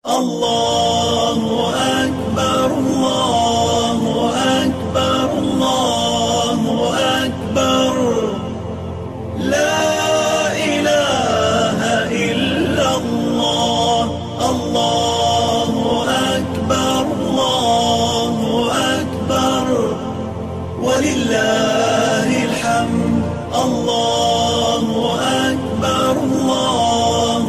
الله أكبر الله أكبر الله أكبر لا إله إلا الله الله أكبر الله أكبر ولله الحمد الله أكبر الله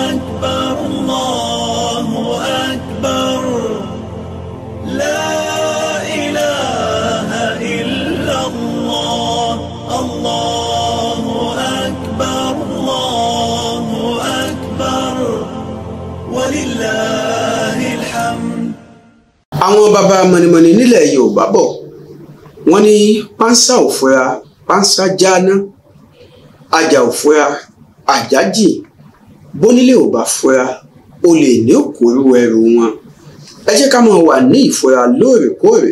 أكبر الله أكبر لا إله إلا الله الله أكبر الله أكبر ولله الحمد. àwọn bàbá mọ̀nìmọ̀nì nílẹ̀ Yorùbá bọ̀ wọ́n ní pánsá ò fura pánsá jáná ajá ò fura ajá jìn bónílé ò bá fura olè ní òkúrú ẹrù wọn. ẹ jẹ́ ká máa wà ní ìfura lóòrèkóòrè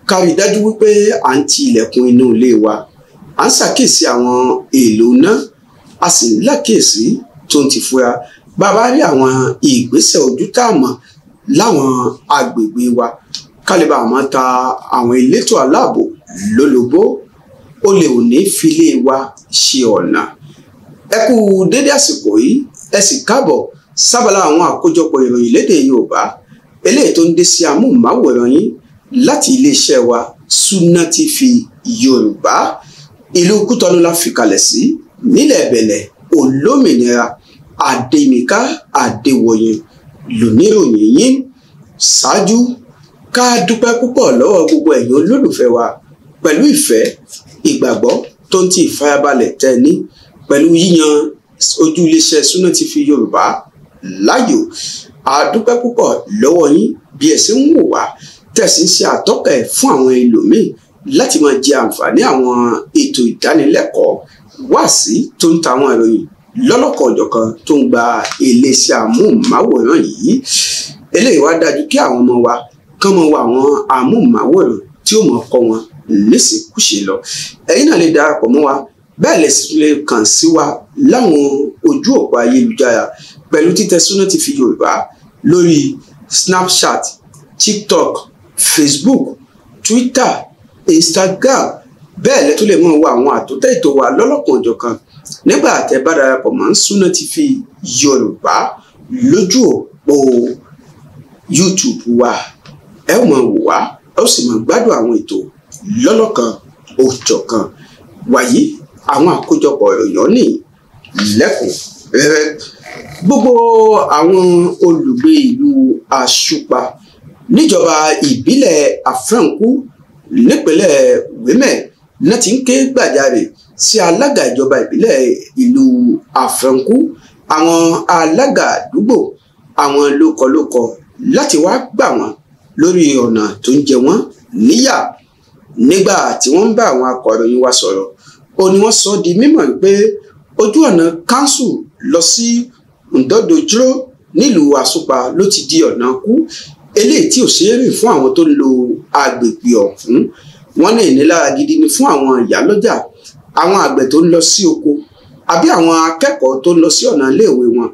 ká rí dájú wípé à ń ti ilẹ̀kùn inú ilé wa à ń ṣàkíyèsí àwọn èèlò náà a sì ń lákèésí tó ń ti fura bàbá rí àwọn ìgbésẹ̀ ojú tá a mọ̀ láwọn agbègbè wa kálíbà máa ta àwọn elétò aláàbò lólobó olè ò ní filé wa ṣe ọ̀nà. ẹ kú dédé àsìkò yìí ẹ sì káàbọ̀ sábàlá àwọn àkójọpọ̀ ìròyìn lédè Yorùbá eléyìí tó ń dé sí amóhùnmáwòrán yín láti iléeṣẹ́ wa Sunna TV Yorùbá ìlú Kútọ́nù la fìkàlẹ̀ sí nílẹ̀ Bẹ̀nẹ̀ olómìnira Adéyínká Adéwòye lóníròyìn yín. ṣáájú ká dúpẹ́ púpọ̀ lọ́wọ́ gbogbo ẹ̀yin olólùfẹ́ wa pẹ̀lú ìfẹ́ ìgbàgbọ́ tó ń ti ìfarabalẹ̀ tẹ́ ní pẹ̀lú yíyan ojú iléeṣẹ́ Sunna TV Yorùbá láyò. a dúpẹ́ púpọ̀ lọ́wọ́ yín bí ẹ ṣe ń wò wá tẹ̀sí ṣe àtọ́kẹ̀ fún àwọn ẹlòmíì láti máa jẹ àǹfààní àwọn ètò ìdánilẹ́kọ̀ọ́ wáàsí tó ń ta àwọn ìròyìn lọ́lọ́kọ̀ ọ̀jọ̀kan tó ń gba iléeṣẹ́ amóhùnmáwòrán yìí. eléyìí wá dájú kí àwọn ọmọ wa kán mọ wá àwọn amóhùnmáwòrán tí ó mọ kọ́ wọn léṣekúṣe lọ. ẹ̀yin náà lè darapọ̀ mọ́ wa bẹ́ẹ̀ lè sì lè kàn sí wa láwọn ojú òpó ayélujára pẹ̀lú títẹ̀ Sunna TV Yorùbá lórí Snapchat, TikTok, Facebook, Twitter, Instagram. bẹ́ẹ̀ lẹ́tọ́ lè mọ̀ wá àwọn àtúntẹ̀ ètò wa lọ́lọ́kan òjọ̀kan nígbà tẹ́ bá darapọ̀ mọ́ Sunna TV Yorùbá lójú òpó YouTube wa. ẹ ó máa wò wá ẹ ó sì máa gbádùn àwọn ètò lọ́lọ́kan òjọ̀kan. wàyí àwọn àkójọpọ̀ ìròyìn ní lẹ́kùnrẹ́rẹ́. gbogbo àwọn olùgbé ìlú Àṣùpá níjọba ìbílẹ̀ Àfẹ̀nkú nípínlẹ̀ Wémẹ̀ náà ti ń ké gbàjarè sí alága ìjọba ìbílẹ̀ ìlú Àfẹ̀nkú àwọn alága àdúgbò àwọn lókọlókọ láti wá gbà wọ́n lórí ọ̀nà tó ń jẹ wọ́n níyà. nígbà tí wọ́n ń bá àwọn akọ̀ròyìn wa sọ̀rọ̀ ó ní wọ́n sọ di mímọ̀ pé ojú ọ̀nà kánsù lọ sí Ndodojuro nílùú Àṣùpá ló ti di ọ̀nà kú eléyìí tí ò ṣeé rìn fún àwọn tó ń lo agbègbè ọ̀hún. wọ́n ní ìnilára gidi ni fún àwọn ìyálọ́jà àwọn àgbẹ̀ tó ń lọ sí oko àbí àwọn akẹ́kọ̀ọ́ tó ń lọ sí ọ̀nà iléèwé wọn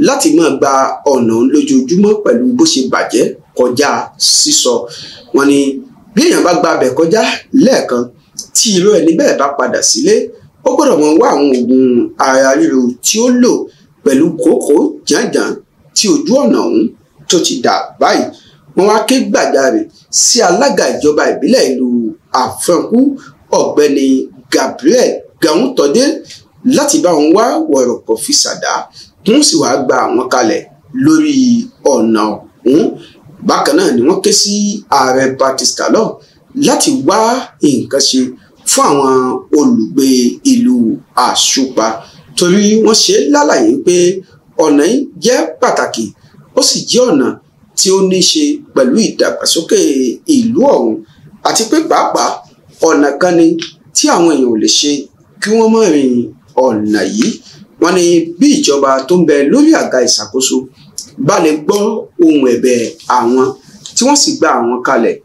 láti máa gba ọ̀nà lójoojúmọ́ pẹ̀lú bó ṣe bàjẹ́ kọjá sísọ. wọ́n ní bí èèyàn bá gba abẹ kọjá lẹ́ẹ̀kan tí irú ẹni bẹ́ẹ̀ bá padà sílé ó gbọ́dọ̀ mọ wá àwọn oògùn ara ríro tí ó lò pẹ̀lú kòkó jàǹjàǹ tí ojú ọ̀nà ọ̀hún tó ti dà báyìí. wọ́n wá ké gbàjarè sí alága ìjọba ìbílẹ̀ ìlú Àfẹ̀nkú ọ̀gbẹ́ni Gabriel Gawuntode láti bá wọn wá wọ̀rọ̀kọ̀ fi ṣàdá wọ́n sì wá gba àwọn kalẹ̀ lórí ọ̀nà ọ̀hún. bákan náà ni wọ́n ké sí ààrẹ Batista lọ láti wá nǹkan ṣe fún àwọn olùgbé ìlú Àṣùpá torí wọ́n ṣe lálàyé pé ọ̀nà yìí jẹ́ pàtàkì ó sì jẹ́ ọ̀nà tí ó ní ṣe pẹ̀lú ìdàgbàsókè ìlú ọ̀hún àti pé pàápàá ọ̀nà kan ni tí àwọn èèyàn ò lè ṣe kí wọ́n má rìn ọ̀nà yìí. wọ́n ní bí ìjọba tó ń bẹ lórí àga ìṣàkóso bá lè gbọ́ ohun ẹ̀bẹ̀ àwọn tí wọ́n sì gba àwọn kalẹ̀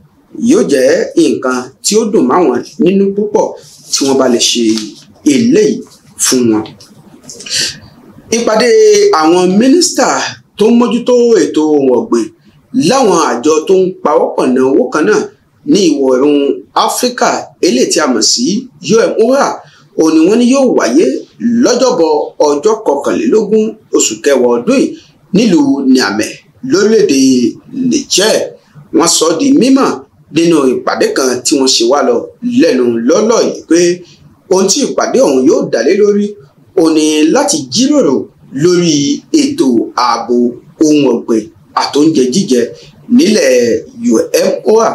yóò jẹ́ nǹkan tí ó dùn máwọn nínú púpọ̀ tí wọ́n bá lè ṣe eléyìí fún wọn. ìpàdé àwọn mínísítà tó ń mójútó ètò ohun ọ̀gbìn láwọn àjọ tó ń pawọ́pọ̀ ná owó kan náà ní ìwọ̀ oòrùn áfíríkà eléyìí tí a mọ̀ sí UMOA òun ni wọ́n ní yóò wáyé lọ́jọ́bọ̀ ọjọ́ 21 oṣù kẹwàá ọdún yìí nílùú Niamey lórílẹ̀‐èdè Niger. Wọ́n sọ di mímọ̀ nínú ìpàdé kan tí wọ́n ṣe wá lọ lẹ́nu lọ́lọ́ yìí pé ohun tí ìpàdé ọ̀hún yóò dálé lórí òun ni láti jíròrò lórí ètò ààbò ohun ọ̀gbìn àtóúnjẹ jíjẹ nílẹ̀ UMOA.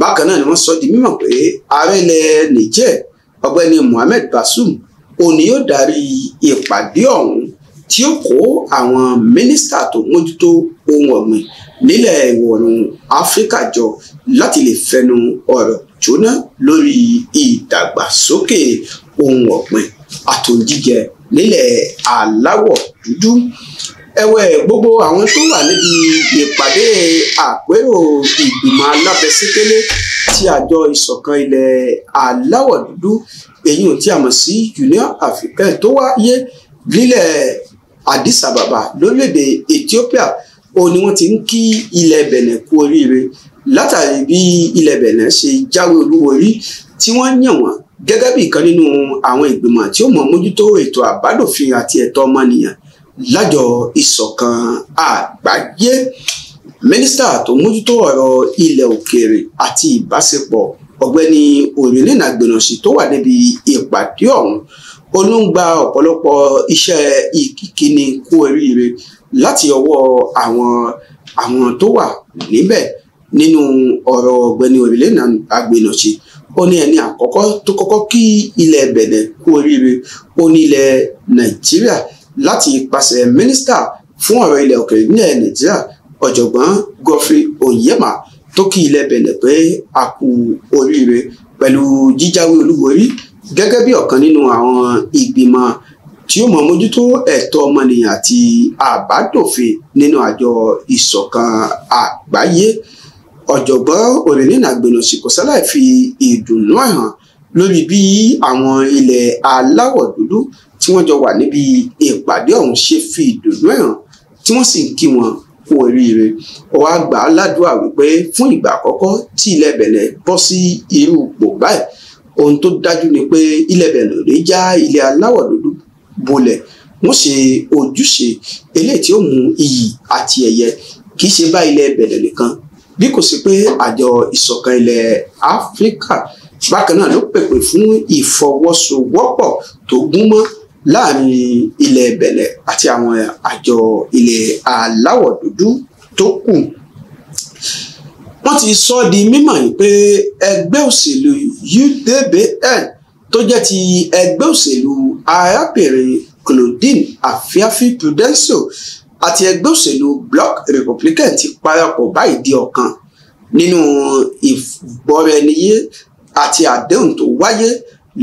Bákan náà ni wọ́n sọ di mímọ̀ pé ààrẹ ilẹ̀ Niger ọ̀gbẹ́ni Mohamed Bazoum òun ni yóò darí ìpàdé ọ̀hún tí ó kó àwọn mínísítà tó mójútó ohun ọ̀gbìn nílẹ̀ ìwọ̀-oòrùn áfíríkà jọ láti lè fẹnu ọ̀rọ̀ jóná lórí ìdàgbàsókè ohun ọ̀gbìn àtòjíjẹ nílẹ̀ aláwọ̀ dúdú. Ẹ̀wẹ̀ gbogbo àwọn tó wà níbi ìpàdé àpérò ìgbìmọ̀ alábẹ́sẹ́kẹ́lé tí àjọ ìṣọ̀kan ilẹ̀ aláwọ̀ dúdú èyí tí a mọ̀ sí Union Africaine tó wáyé nílẹ̀ Addis Ababa lórílẹ̀‐èdè Ethiopia òun ni wọ́n ti ń kí ilẹ̀ Benin kú oríire látàrí bí ilẹ̀ Benin ṣe jáwé olúborí tí wọ́n yàn wọ́n gẹ́gẹ́ bí ìkan nínú àwọn ìgbìmọ̀ tí ó mọ̀ mójútó ètò àbádòfin àti ẹ̀tọ́ ọmọnìyàn lájọ ìṣọ̀kan àgbáyé. Mínísítà tó mójútó ọ̀rọ̀ ilẹ̀ òkèèrè àti ìbáṣepọ̀ ọ̀gbẹ́ni Òrìlẹ́nà Gbènàṣì tó wà níbi ìpàdé ọ̀hún olóńgbà ọ̀pọ̀lọpọ̀ iṣẹ́ ìkíni kú oríire láti ọwọ́ àwọn tó wà níbẹ̀. Nínú ọ̀rọ̀ ọ̀gbẹ́ni Òrìlẹ́nà Gbènàṣì ó ní ẹni àkọ́kọ́ tó kọ́kọ́ kí ilẹ̀ Benin kú oríire ó ní ilẹ̀ Nàìjíríà láti ipasẹ̀ mínísítà fún ọ̀rọ̀ ilẹ̀ òkèèrè nílẹ̀ Nàìjíríà ọ̀jọ̀gbọ́n Godfrey Onyema tó kí ilẹ̀ Benin pé a kú oríire pẹ̀lú jíjáwé olúborí gẹ́gẹ́ bí ọ̀kan nínú àwọn ìgbìmọ̀ tí ó mọ̀ mójútó ẹ̀tọ́ ọmọnìyàn àti àbádòfin nínú àjọ ìṣọ̀kan àgbáyé. Ọ̀jọ̀gbọ́n Òrìlẹ́nà Gbènàṣì kò sáláì fi ìdùnnú hàn lórí bí àwọn ilẹ̀ aláwọ̀ dúdú tí wọ́n jọ wà níbi ìpàdé ọ̀hún ṣe fi ìdùnnú hàn tí wọ́n sì ń kí wọn kú oríire. Ó wá gbà á ládùúrà wípé fún ìgbà àkọ́kọ́ tí ilẹ̀ Benin bọ́ sí irú ipò báyìí ohun tó dájú ni pé ilẹ̀ Benin ò ní já ilẹ̀ aláwọ̀ dúdú bolẹ̀. Wọ́n ṣe ojúṣe eléyìí tí ó mú iyì àti ẹ̀yẹ kì í ṣe bá ilẹ̀ Benin nìkan bí kò sí pé àjọ ìṣọ̀kan ilẹ̀ Áfíríkà bákan náà ló pèpè fún ìfọwọ́sowọ́pọ̀ tó gúnmọ́ láàrin ilẹ̀ Benin àti àwọn àjọ ilẹ̀ aláwọ̀ dúdú tó kù. Wọ́n ti sọ di mímọ̀ yìí pé ẹgbẹ́ òṣèlú UDBN tó jẹ́ ti ẹgbẹ́ òṣèlú arábìnrin Claudine Afiafi-Prudence àti ẹgbẹ́ òṣèlú Bloc Républicain ti parapọ̀ báyìí di ọ̀kan nínú ìgbọ́ra-ẹni-yé àti àdéhùn tó wáyé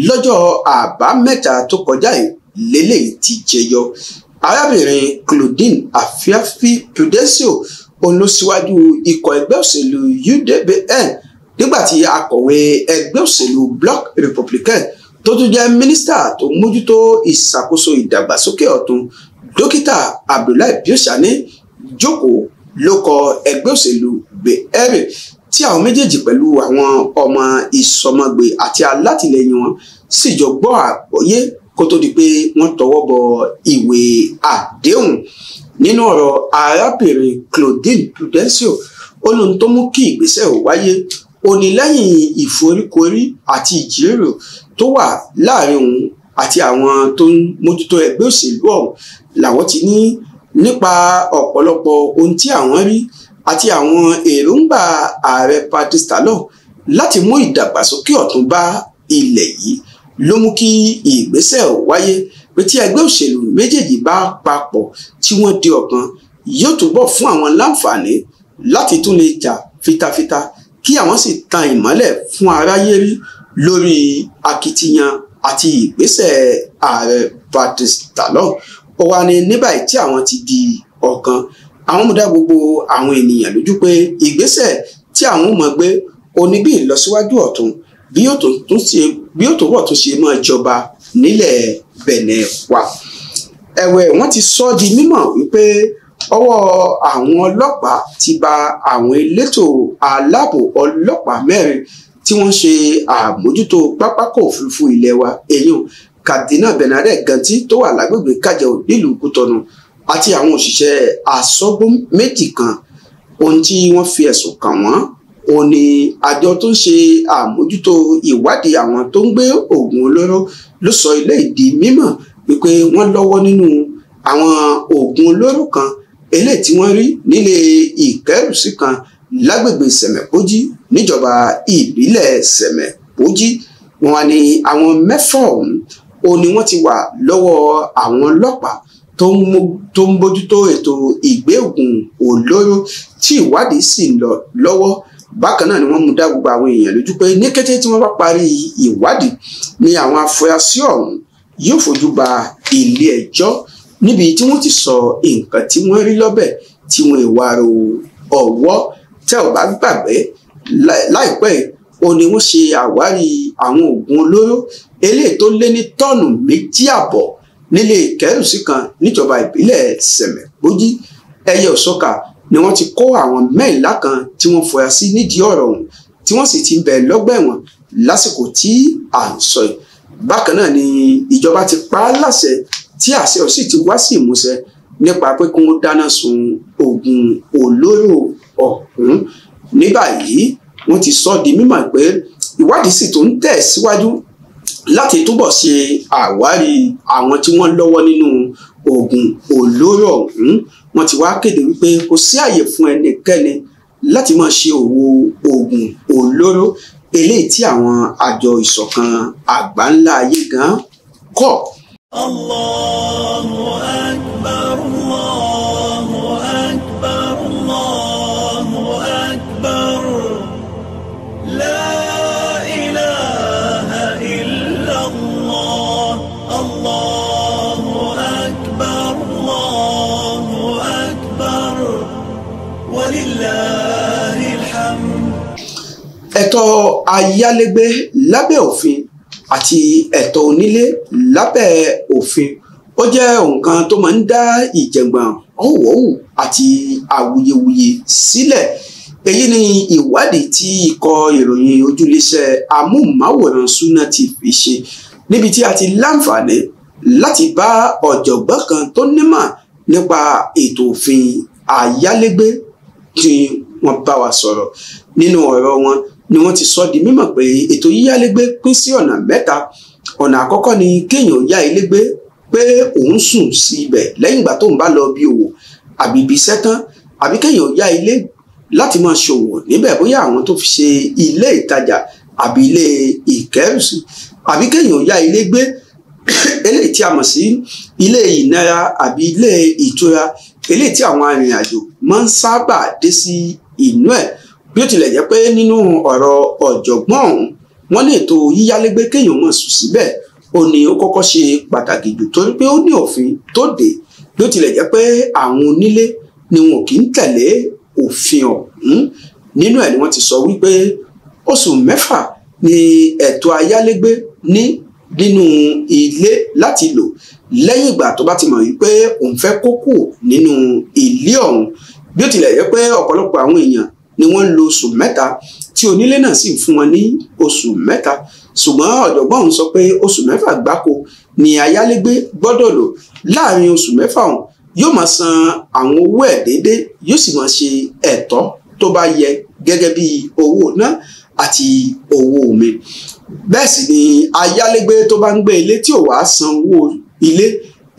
lọ́jọ́ àbámẹ́ta tó kọjá yìí lélẹ́yìí ti jẹyọ. Arábìnrin Claudine Afiafi-Prudence òun ló síwájú ikọ̀ ẹgbẹ́ òṣèlú UDBN nígbàtí akọ̀wé ẹgbẹ́ òṣèlú Bloc Républicain tó tún jẹ́ mínísítà tó mójútó ìṣàkóso ìdàgbàsókè ọ̀tun dókítà Abdullahi Biosani jókòó ló kọ ẹgbẹ́ òṣèlú BR tí àwọn méjèèjì pẹ̀lú àwọn ọmọ ìsọmọgbè àti alátìlẹyìn wọn sì jọ gbọ́ àgbọ́yé kó tó di pé wọ́n tọwọ́ bọ ìwé àdéhùn. Nínú ọ̀rọ̀ arábìnrin Claudine Prudence ó lóhun tó mú kí ìgbésẹ̀ ò wáyé ó ní lẹ́yìn ìforíkorí àti ìjíròrò tó wà láàrin òun àti àwọn tó ń mójútó ẹgbẹ́ òṣèlú ọ̀hún làwọn ti ní nípa ọ̀pọ̀lọpọ̀ ohun tí àwọn rí àti àwọn èròǹgbà ààrẹ Patrice Talon láti mú ìdàgbàsókè ọ̀tun bá ilẹ̀ yìí ló mú kí ìgbésẹ̀ wáyé pé tí ẹgbẹ́ òṣèlú méjèèjì bá papọ̀ tí wọ́n di ọ̀kan yóò túbọ̀ fún àwọn láǹfààní láti tún lè jà fitafita kí àwọn sì tan ìmọ́lẹ̀ fún aráyé rí lórí akitiyan àti ìgbésẹ̀ ààrẹ Patrice Talon. Ó wá ní ní báyìí tí àwọn ti di ọ̀kan àwọn mú dá gbogbo àwọn ènìyàn lójú pé ìgbésẹ̀ tí àwọn mọ̀ gbé oní bí ìlọsíwájú ọ̀tun bí yóò tó wọ̀ tó ṣe máa jọba nílẹ̀ Benin wa. Ẹ̀wẹ̀ wọ́n ti sọ di mímọ̀ wípé ọwọ́ àwọn ọlọ́pàá ti bà àwọn elétò aláàbò ọlọ́pàá 4 tí wọ́n ṣe àmójútó pápákọ̀ òfurufú ilé wa èyàn Kadina Bernadette Ganti tó wà lágbègbè Kájọ nílùú Kútọ̀nù àti àwọn òṣìṣẹ́ aṣọ́gbó 2 kan. Ohun tí wọ́n fi ẹ̀sùn kàn wọ́n ó ní àjọ tó ń ṣe àmójútó ìwádìí àwọn tó ń gbé oògùn olóró ló sọ ilé ìdí mímọ̀ wípé wọ́n lọ́wọ́ nínú àwọn oògùn olóró kan eléyìí tí wọ́n rí nílé ìkẹ́rùsí kan lágbègbè Sẹ̀mẹ̀pójí níjọba ìbílẹ̀ Sẹ̀mẹ̀pójí. Wọ́n wá ní àwọn 6 ọ̀hún ó ní wọ́n ti wà lọ́wọ́ àwọn ọlọ́pàá tó ń bójútó ètò ìgbé oògùn olóró tí ìwádìí sì ń lọ lọ́wọ́. Bákan náà ni wọ́n mú dá gbogbo àwọn èèyàn lójú pé ní kété tí wọ́n bá parí ìwádìí ni àwọn afurasí ọ̀hún yóò fojú ba ilé ẹjọ́ níbi tí wọ́n ti sọ nǹkan tí wọ́n rí lọ́bẹ̀ tí wọ́n ìwárò ọwọ́. Tẹ́ ò bá gbàgbé láìpẹ́ ó ní wọ́n ṣe àwárí àwọn oògùn olóró eléyìí tó lé ní tọ́ọ̀nù 2.5 nílé ìkẹ́rùsí kan níjọba ìbílẹ̀ Sẹ̀mẹ̀pójí. Ẹyẹ Òsókà ni wọ́n ti kó àwọn 14 kan tí wọ́n fura sí nídìí ọ̀rọ̀ ọ̀hún tí wọ́n sì ti ń bẹ lọ́gbà ẹ̀wọ̀n lásìkò tí à ń sọ yìí. Bákan náà ni ìjọba ti pa á láṣẹ tí àṣẹ ò sì ti wá sí ìmúṣẹ nípa pé kí wọ́n dáná sun oògùn olóró ọ̀hún. Ní báyìí wọ́n ti sọ di mímọ̀ pé ìwádìí sì tó ń tẹ̀ síwájú láti túbọ̀ ṣe àwárí àwọn tí wọ́n lọ́wọ́ nínú oògùn olóró ọ̀hún. Wọ́n ti wá kéde wípé kò sí àyè fún ẹnikẹ́ni láti máa ṣe òwò oògùn olóró eléyìí tí àwọn àjọ ìṣọ̀kan àgbáńlá ayé gan kọ̀. Allahu Akbar, Allahu Akbar, Allahu Akbar, la ilaha illallah, Allahu Akbar, Allahu Akbar, walillahil hamd. Ẹ̀tọ́ ayálégbé lábẹ́ òfin àti ẹ̀tọ́ onílé lábẹ́ òfin ó jẹ́ nǹkan tó máa ń dá ìjẹ̀gbọ̀n ọ̀wọ̀ọ̀wù àti awuyewuye sílẹ̀. Èyí ni ìwádìí tí ikọ̀ ìròyìn ojúléṣẹ́ amóhùnmáwòrán Sunna TV ṣe níbi tí a ti láǹfààní láti bá ọ̀jọ̀gbọ́n kan tó nímọ̀ nípa ètò òfin ayálégbé tí wọ́n bá wa sọ̀rọ̀. Nínú ọ̀rọ̀ wọn ni wọ́n ti sọ di mímọ̀ pé ètò yíyálégbé pín sí ọ̀nà 3. Ọ̀nà àkọ́kọ́ ni kéèyàn yá ilé gbé pé òun sùn sí ibẹ̀ lẹ́yìn ìgbà tó ń bá lọ bí òwò àbí ibi iṣẹ́ tán, àbí kéèyàn yá ilé láti máa ṣòwò níbẹ̀ bóyá àwọn tó fi ṣe ilé ìtajà àbí ilé ìkẹ́rùsí, àbí kéèyàn yá ilé gbé eléyìí tí a mọ̀ sí ilé ìnara àbí ilé ìtura eléyìí tí àwọn arìnrìnàjò máa ń sábà dé sí inú ẹ̀. Bí ó tilẹ̀ jẹ́ pé nínú ọ̀rọ̀ ọ̀jọ̀gbọ́n ọ̀hún wọ́n ní ètò yíyálégbé kéèyàn mọ̀ sùn síbẹ̀ ó ní ó kọ́kọ́ ṣe pàtàkì jù torí pé ó ní òfin tó dé. Bí ó tilẹ̀ jẹ́ pé àwọn onílé ni wọn kì í tẹ̀lé òfin ọ̀hún. Nínú ẹ̀ ni wọ́n ti sọ wípé oṣù 6 ni ẹ̀tọ́ ayálégbé ní nínú ilé láti lò lẹ́yìn ìgbà tó bá ti mọ̀ wípé òun fẹ́ kó kúrò nínú ilé ọ̀hún. Bí ó tilẹ̀ jẹ́ pé ọ̀pọ̀lọpọ̀ àwọn èèyàn ni wọ́n ń lo oṣù 3 tí onílé náà sì fún wọn ní oṣù 3, ṣùgbọ́n ọ̀jọ̀gbọ́n ọ̀hún sọ pé oṣù 6 gbáko ni ayálégbé gbọ́dọ̀ lò. Láàrin oṣù 6 ọ̀hún yóò máa san àwọn owó ẹ̀ déédéé, yóò sì máa ṣe ẹ̀tọ́ tó bá yẹ gẹ́gẹ́ bí owó náà àti owó omi. Bẹ́ẹ̀ sì ni ayálégbé tó bá ń gbé ilé tí ò wá san owó ilé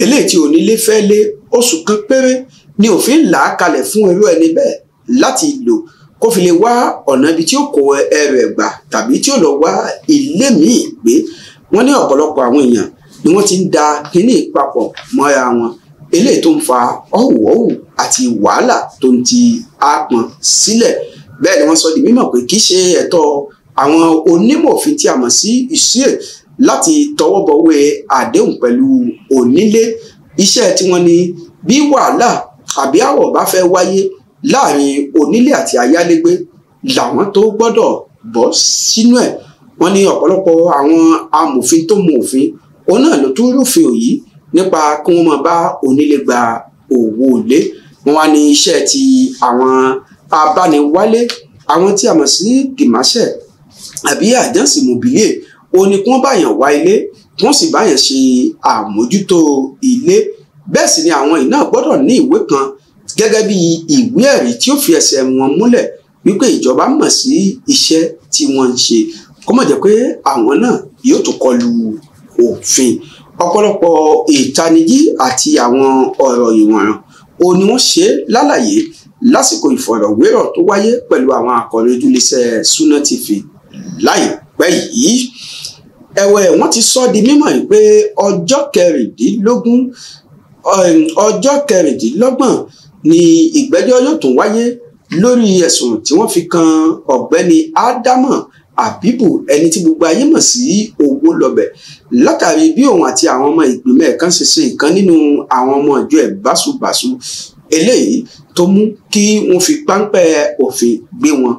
eléyìí tí onílé fẹ́ lé oṣù kan péré ni òfin là á kalẹ̀ fún irú ẹni bẹ́ẹ̀ láti lò kó fi lè wá ọ̀nà ibi tí ó kó ẹrù ẹ̀ gbà tàbí tí ó lọ wá ilé míì gbé. Wọ́n ní ọ̀pọ̀lọpọ̀ àwọn èèyàn ni wọ́n ti ń da kínní papọ̀ mọ́ra wọn eléyìí tó ń fa ọ̀wọ̀ọ̀wù àti wàhálà tó ń ti àpọ̀n sílẹ̀. Bẹ́ẹ̀ ni wọ́n sọ di mímọ̀ pé kì í ṣe ẹ̀tọ́ àwọn onímọ̀ òfin tí a mọ̀ sí ìṣirò láti tọwọ́ bọ̀wé àdéhùn pẹ̀lú onílé. Iṣẹ́ tí wọ́n ní bí wàhálà àbí àwọ̀ bá fẹ́ wáyé láàrin onílé àti ayálégbé làwọn tó gbọ́dọ̀ bọ́ sínú ẹ̀. Wọ́n ní ọ̀pọ̀lọpọ̀ àwọn amòfin tó mọ òfin òun náà ló tún rúfin òyí nípa kí wọ́n máa bá onílé gba owó ilé. wọ́n wá ní iṣẹ́ ti àwọn abániwálé, àwọn tí a mọ̀ sí dìmáṣẹ̀ àbí àjánsì mobilier, ó ní kí wọ́n báyàn wá ilé, kí wọ́n sì báyàn ṣe àmójútó ilé. Bẹ́ẹ̀ sì ni àwọn yìí náà gbọ́dọ̀ ní ìwé kan gẹ́gẹ́ bí ìwé ẹ̀rí tí ó fi ẹsẹ̀ wọn múlẹ̀ wípé ìjọba mọ̀ sí iṣẹ́ tí wọ́n ń ṣe, kó má jẹ́ pé àwọn náà yóò tún kọlu òfin. Ọ̀pọ̀lọpọ̀ ìtanijí àti àwọn ọ̀rọ̀ ìwọ̀nràn ó ní wọ́n ṣe lálàyé lásìkò ìfọ̀rọ̀wérọ̀ tó wáyé pẹ̀lú àwọn akọ̀ròyìn ojúlẹ̀ṣẹ̀ Sunna TV láìpẹ́ yìí. Ẹ̀wẹ̀ wọ́n ti sọ di mímọ̀ pé ọjọ́ kẹrìndínlọ́gbọ̀n ni ìgbẹ́jọ́ yóò tún wáyé lórí ẹ̀sùn tí wọ́n fi kan ọ̀gbẹ́ni Ádámọ̀ Àbíbù, ẹni tí gbogbo ayé mọ̀ sí owó lọ́bẹ̀, látàrí bí òun àti àwọn ọmọ ìgbìmọ̀ ẹ̀kan ṣe ṣe ìkan nínú àwọn ọmọ ìjọ ẹ̀ báṣubàṣu, eléyìí tó mú kí wọ́n fi páńpẹ́ òfin gbé wọn.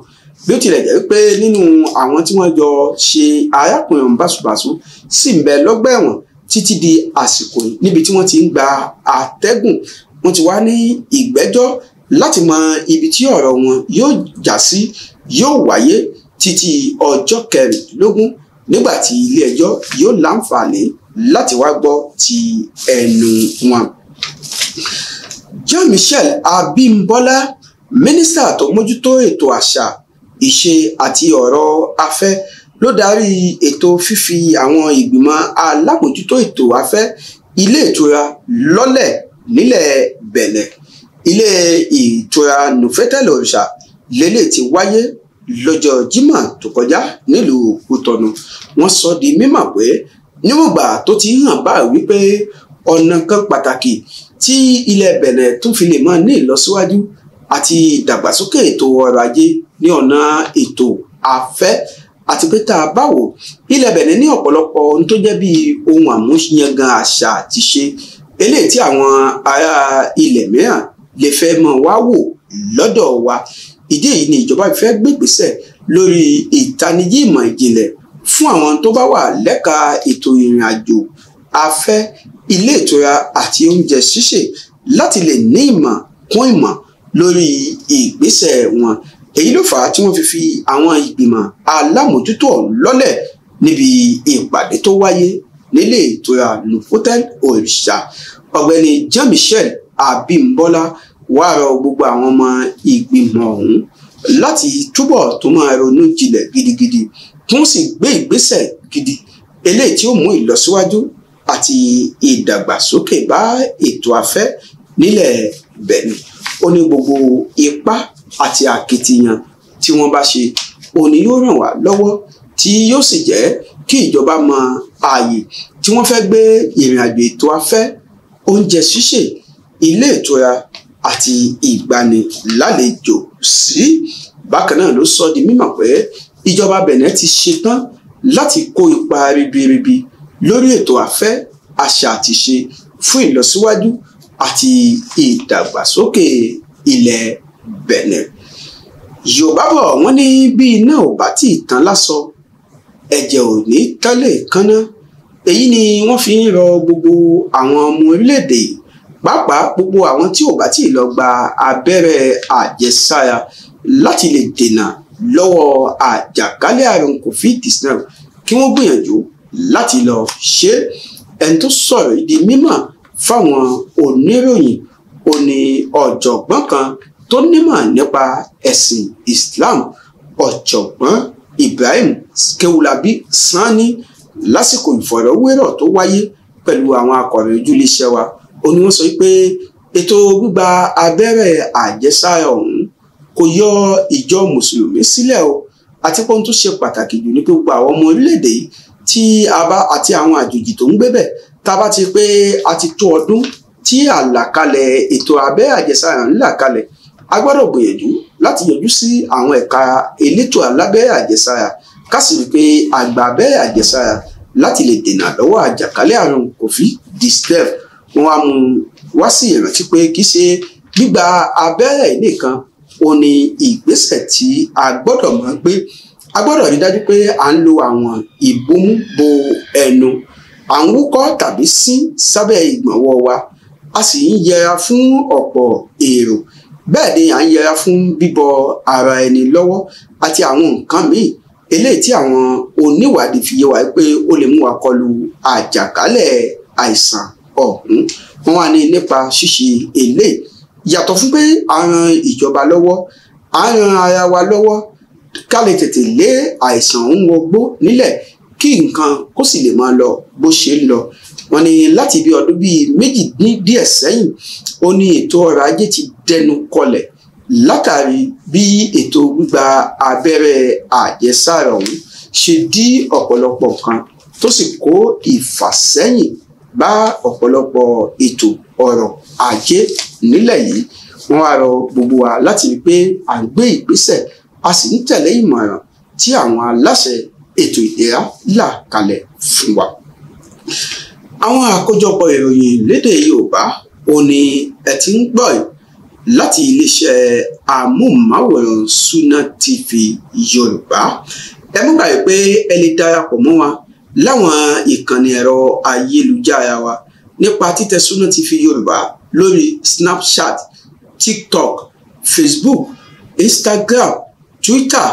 Bí ó tilẹ̀ jẹ́ pé nínú àwọn tí wọ́n jọ ṣe arákùnrin báṣubàṣu sì ń bẹ lọ́gbà ẹ̀wọ̀n títí di àsìkò níbi tí wọ́n ti ń gba àtẹ́gùn. Wọ́n ti wá ní ìgbẹ́jọ́ láti mọ ibi tí ọ̀rọ̀ wọn yóò já sí yóò wáyé títí ọjọ́ kẹrìndínlógún, nígbà tí ilé ẹjọ́ yóò láǹfààní láti wá gbọ́ ti ẹnu wọn. Jean-Michel Abímbọ́lá, mínísítà tó mójútó ètò àṣà, ìṣe àti ọ̀rọ̀ afẹ́, ló darí ètò fífi àwọn ìgbìmọ̀ alámòjútó ètò afẹ́ ilé ìtura lọ́lẹ̀ nílẹ̀ Bẹ̀nẹ̀. Ilé ìtura Novotel Òrìṣà lélẹ̀ ti wáyé lọ́jọ́ Jímọ̀ tó kọjá nílùú Kútọ̀nù. Wọ́n sọ di mímọ̀ pé níwọ̀ngbà tó ti hàn báyìí wípé ọ̀nà kan pàtàkì tí ilẹ̀ Bẹ̀nẹ̀ tún fi lè máa ní ìlọsíwájú àti ìdàgbàsókè ètò ọrọ̀ ajé ní ọ̀nà ètò afẹ́, àti pé tá a bá wò ilẹ̀ Bẹ̀nẹ̀ ní ọ̀pọ̀lọpọ̀ ohun tó jẹ́ bí ohun àmúyangàn àṣà àti ṣe, eléyìí tí àwọn ará ilẹ̀ mìíràn lè fẹ́ mọ̀ wá wò lọ́dọ̀ wa. Ìdí èyí ni ìjọba fẹ́ gbé ìgbésẹ̀ lórí ìtanijí ìmọ̀ ìjìnlẹ̀ fún àwọn tó bá wà lẹ́ka ètò ìrìn àjò afẹ́, ilé ìtura àti oúnjẹ ṣíṣe láti lè ní ìmọ̀ kún ìmọ̀ lórí ìgbésẹ̀ wọn. Èyí ló fà á tí wọ́n fi àwọn ìgbìmọ̀ alámòjútó lọ́lẹ̀ níbi ìpàdé tó wáyé nílé ìtura Novotel Òrìṣà. Ọ̀gbẹ́ni Jean-Michel Abímbọ́lá wá rọ gbogbo àwọn ọmọ ìgbìmọ̀ ọ̀hún láti túbọ̀ tó máa ronú jinlẹ̀ gidigidi kí wọ́n sì gbé ìgbésẹ̀ gidi eléyìí tí ó mú ìlọsíwájú àti ìdàgbàsókè bá ètò afẹ́ nílẹ̀ Bẹ̀nẹ̀. Ó ní gbogbo ipá àti akitiyan tí wọ́n bá ṣe òní yóò ràn wá lọ́wọ́, tí yóò sì jẹ́ kí ìjọba mọ ààyè tí wọ́n fẹ́ gbé ìrìn àjò ètò afẹ́, oúnjẹ ṣíṣe, ilé ìtura àti ìgbanilálejò sí. Bákan náà ló sọ di mímọ̀ pé ìjọba Bẹ̀nẹ̀ ti ṣetán láti kó ipa ribiribi lórí ètò afẹ́, àṣà àti ṣe fún ìlọsíwájú àti ìdàgbàsókè ilẹ̀ Bẹ̀nẹ̀. Yorùbá bọ̀ wọ́n ní bí iná ò bá tí ì tán lásọ, ẹ̀jẹ̀ ò ní tẹ́lẹ̀ kánná. Èyí ni wọ́n fi ń rọ gbogbo àwọn ọmọ orílẹ̀-èdè, pàápàá gbogbo àwọn tí ò bá tí ì lọ gba abẹ́rẹ́ àjẹsára láti lè dènà lọ́wọ́ àjàkálẹ̀ àrùn COVID-19 kí wọ́n gbìyànjú láti lọ ṣe. Ẹni tó sọ̀rọ̀ di mímọ̀ fáwọn oníròyìn ó ní ọ̀jọ̀gbọ́n kan tó nímọ̀ nípa ẹ̀sìn Islam, ọ̀jọ̀gbọ́n Ibrahim Kewulabi Sani, lásìkò ìfọ̀rọ̀wérọ̀ tó wáyé pẹ̀lú àwọn akọ̀ròyìn ojúléṣẹ́ wa. Ó ní wọ́n sọ pé ètò gbígba abẹ́rẹ́ àjẹsára ọ̀hún kò yọ ìjọ mùsùlùmí sílẹ̀ o, àti pé ohun tó ṣe pàtàkì jù ní pé gbogbo àwọn ọmọ orílẹ̀-èdè yìí tí a bá àti àwọn àjòjì tó ń gbé bẹ̀, tá a bá ti pé a ti tó ọdún tí àlàkalẹ̀ ètò abẹ́rẹ́ àjẹsára ń là kalẹ̀, a gbọ́dọ̀ gbìyànjú láti yọjú sí àwọn ẹ̀ka elétò alábẹ́rẹ́ àjẹsára ká sì rí pé a gba abẹ́rẹ́ àjẹsára láti lè dènà lọ́wọ́ àjàkálẹ̀ àrùn COVID-19. Wọ́n wá mú wá sí ìrántí pé kì í ṣe gbígba abẹ́rẹ́ nìkan ó ní ìgbésẹ̀ tí a gbọ́dọ̀ máa gbé. A gbọ́dọ̀ rí dájú pé à ń lo àwọn ìbomú bo ẹnu, à ń wúkọ́ tàbí sín sábẹ́ ìgbọ̀nwọ́ wa, a sì ń yẹra fún ọ̀pọ̀ èrò, bẹ́ẹ̀ ni à ń yẹra fún bíbọ ara ẹni lọ́wọ́ àti àwọn nǹkan míì eléyìí tí àwọn oníwádìí fi yé wa pé ó lè mú wa kọlu àjàkálẹ̀ àìsàn ọ̀hún. Wọ́n wá ní nípa ṣíṣe eléyìí yàtọ̀ fún pé à ń ran ìjọba lọ́wọ́, à ń ran ara wa lọ́wọ́ ká lè tètè lé àìsàn ń wọgbó nílẹ̀ kí nǹkan kó sì lè máa lọ bó ṣe ń lọ. Wọ́n ní láti bí ọdún bíi méjì ní díẹ̀ sẹ́yìn ó ní ètò ọrọ̀ ajé ti dẹnu kọlẹ̀ látàrí bí ètò gbígba abẹ́rẹ́ àjẹsára ọ̀hún ṣe dí ọ̀pọ̀lọpọ̀ nǹkan tó sì kó ìfàsẹ́yìn bá ọ̀pọ̀lọpọ̀ ètò ọrọ̀ ajé nílẹ̀ yìí. Wọ́n wá rọ gbogbo wa láti rí pé à ń gbé ìgbésẹ̀ a sì ń tẹ̀lé ìmọ̀ràn tí àwọn aláṣẹ ètò ìlera là kalẹ̀ fún wa. Àwọn àkójọpọ̀ ìròyìn lédè Yorùbá ò ní ẹ ti ń gbọ́ yìí láti iléeṣẹ́ amóhùnmáwòrán Sunna TV Yorùbá. Ẹ mú báyìí pé ẹ lè darapọ̀ mọ́ wa láwọn ìkànnì ẹ̀rọ ayélujára wa nípa títẹ̀ Sunna TV Yorùbá lórí Snapchat, TikTok, Facebook, Instagram, Twitter.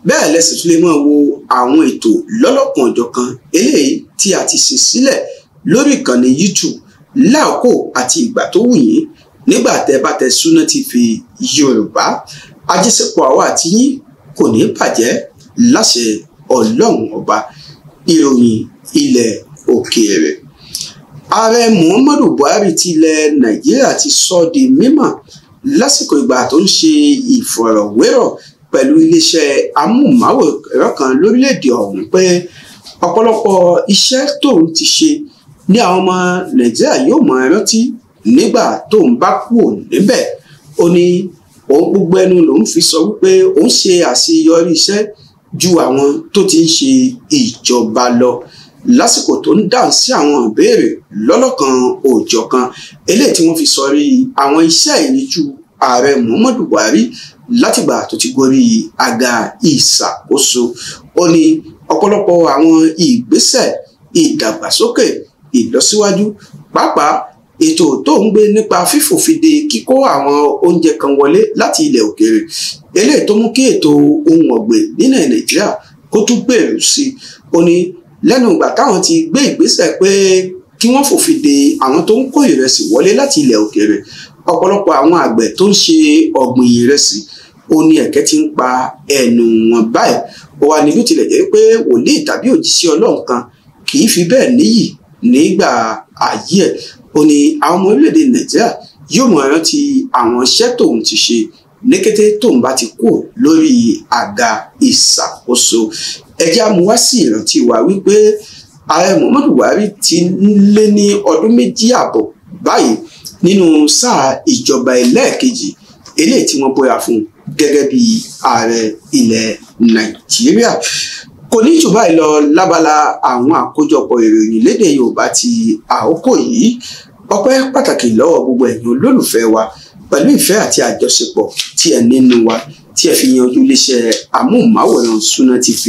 Bẹ́ẹ̀ lẹ́sìn tún lè máa wo àwọn ètò lọ́lọ́kan ọ̀jọ̀kan eléyìí tí a ti ṣe sílẹ̀ lórí ìkànnì YouTube láòkó àti ìgbà tó wù yín nígbà tẹ́ bá tẹ Sunna TV Yorùbá. Àjẹsẹ̀pọ̀ àwa àti yín kò ní bàjẹ́ láṣẹ Ọlọ́run ọba. Ìròyìn ilẹ̀ òkèèrè. Ààrẹ Muhammadu Buhari ti ilẹ̀ Nàìjíríà ti sọ di mímọ̀ lásìkò ìgbà tó ń ṣe ìfọ̀rọ̀wérọ̀ pẹ̀lú iléeṣẹ́ amóhùnmáwòrán kan lórílẹ̀‐èdè ọ̀hún pé ọ̀pọ̀lọpọ̀ iṣẹ́ tóun ti ṣe ní àwọn ọmọ Nàìjíríà yóò mọ̀ rántí nígbà tóun bá kúrò níbẹ̀. Ó ní òun gbogbo ẹnu lòun fi sọ wípé òun ṣe àṣeyọrí iṣẹ́ ju àwọn tó ti ń ṣe ìjọba lọ lásìkò tó ń dáhùn sí àwọn ìbéèrè lọ́lọ́kan òjọ̀kan eléyìí tí wọ́n fi sọrí àwọn iṣẹ́ ìríjú ààrẹ Muhammadu Buhari látìgbà tó ti gorí àga ìṣàkóso. Ó ní ọ̀pọ̀lọpọ̀ àwọn ìgbésẹ̀ ìdàgbàsókè ìlọsíwájú pàápàá ètò tó ń gbé nípa fífòfinde kíkó àwọn oúnjẹ kan wọlé láti ilẹ̀ òkèèrè eléyìí tó mú kí ètò ohun ọ̀gbìn nílẹ̀ Nàìjíríà kó tún gbèrú sí i. Ó ní lẹ́nu ìgbà táwọn ti gbé ìgbésẹ̀ pé kí wọ́n fòfinde àwọn tó ń kó ìrẹsì wọlé láti ilẹ̀ òkèèrè, ọ̀pọ̀lọpọ̀ àwọn àgbẹ̀ tó ń ṣe ọ̀gbìn ìrẹsì ó ní ẹ̀kẹ́ ti ń pa ẹnu wọn báyìí. Ó wà níbi tilẹ̀ jẹ́ pé wòlíì tàbí òjíṣẹ́ Ọlọ́run kan kì í fi bẹ́ẹ̀ níyì nígbà ayé ẹ̀. Ó ní àwọn ọmọ orílẹ̀-èdè Nàìjíríà yóò mọ̀ rántí àwọn iṣẹ́ tóun ti ṣe ní kété tóun bá ti kú lórí àga ìṣàkóso. Ẹ jẹ́ á mú wá sí ìrántí wa wípé ààrẹ Muhammadu Buhari ti lé ní ọdún 2 àbọ̀ báyìí nínú sáà ìjọba ẹlẹ́ẹ̀kejì eléyìí tí wọ́n bóyá fún gẹ́gẹ́ bí ààrẹ ilẹ̀ Nàìjíríà. Kò ní jù báyìí lọ lábala àwọn àkójọpọ̀ ìròyìn lédè Yorùbá ti àkókò yìí. Ọpẹ́ pàtàkì lọ́wọ́ gbogbo ẹ̀yin olólùfẹ́ wa pẹ̀lú ìfẹ́ àti àjọṣepọ̀ tí ẹ nínú wa tí ẹ fi yan ojú iléeṣẹ́ amóhùnmáwòrán Sunna TV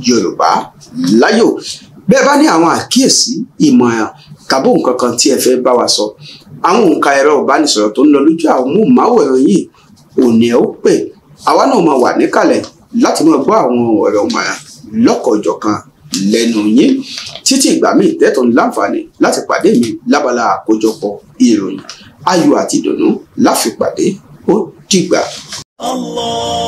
Yorùbá láyò. Bẹ́ẹ̀ bá ní àwọn àkíyèsí, ìmọ̀ràn tàbí nǹkan kan tí ẹ fẹ́ bá wa sọ, àwọn òǹkà ẹ̀rọ ìbánisọ̀rọ̀ tó ń lọ lójú amóhùnmáwòrán yìí òní ẹ ó pè. Àwa náà máa wà níkàlẹ̀ láti máa gbọ́ àwọn ọ̀rọ̀ ìmọ̀ràn lọ́kọ̀ọ̀jọ̀kan lẹ́nu yín. Títí ìgbà míì tẹ́tọ̀ ń láǹfààní láti pàdé mi lábala àkójọpọ̀ ìròyìn. Ayọ̀ àti ìdùnnú láfi pàdé. Ó dìgbà. Allah.